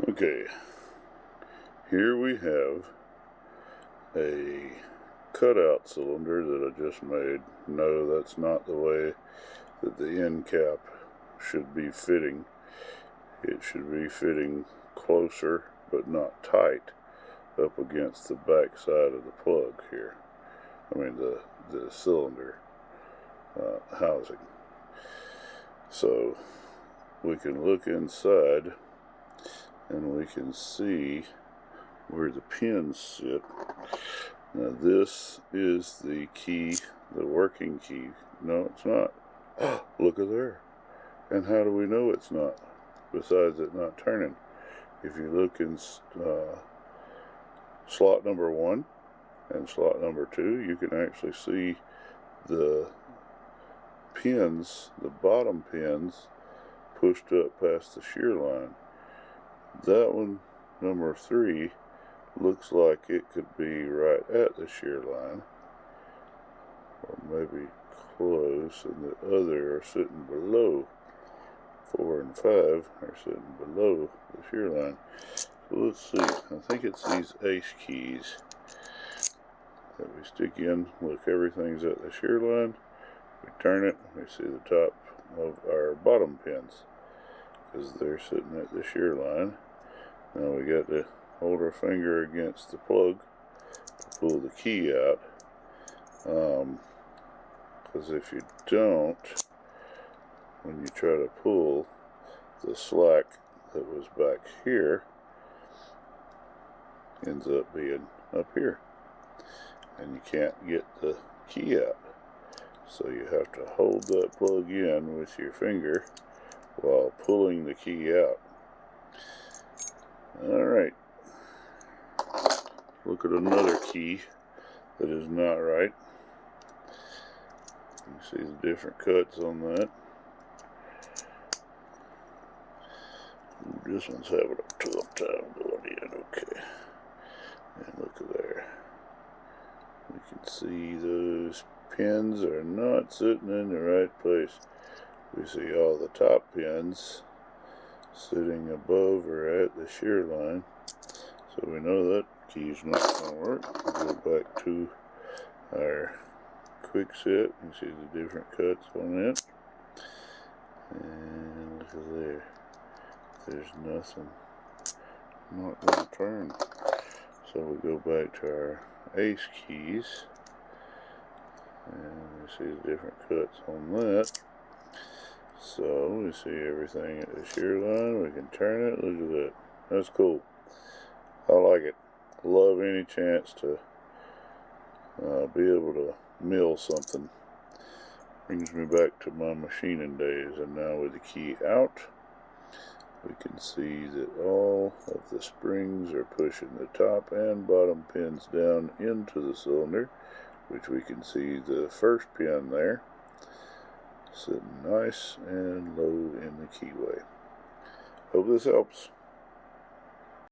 Okay, here we have a cutout cylinder that I just made. No, that's not the way that the end cap should be fitting. It should be fitting closer but not tight up against the back side of the plug here. I mean the cylinder housing. So we can look inside and we can see where the pins sit. Now this is the key, the working key. No, it's not. Look at there. And how do we know it's not? Besides it not turning. If you look in slot number 1 and slot number 2, you can actually see the pins, the bottom pins, pushed up past the shear line. That one, number 3, looks like it could be right at the shear line, or maybe close, and the other are sitting below. 4 and 5 are sitting below the shear line. So let's see, I think it's these ace keys that we stick in. Look, everything's at the shear line. We turn it, we see the top of our bottom pins, because they're sitting at the shear line. Now we got to hold our finger against the plug to pull the key out, because if you don't, when you try to pull, the slack that was back here ends up being up here, and you can't get the key out. So you have to hold that plug in with your finger while pulling the key out. Alright, look at another key that is not right. You see the different cuts on that. Ooh, this one's having a tough time going in. Okay, and look at there. We can see those pins are not sitting in the right place. We see all the top pins sitting above or at the shear line, so we know that key's not going to work. We'll go back to our Kwikset and see the different cuts on it, and look at there. There's nothing, not going to turn. So we go back to our ace keys and we see the different cuts on that. So we see everything at the shear line. We can turn it. Look at that. That's cool. I like it. Love any chance to be able to mill something. Brings me back to my machining days. And now with the key out, we can see that all of the springs are pushing the top and bottom pins down into the cylinder, which we can see the first pin there sitting nice and low in the keyway. Hope this helps.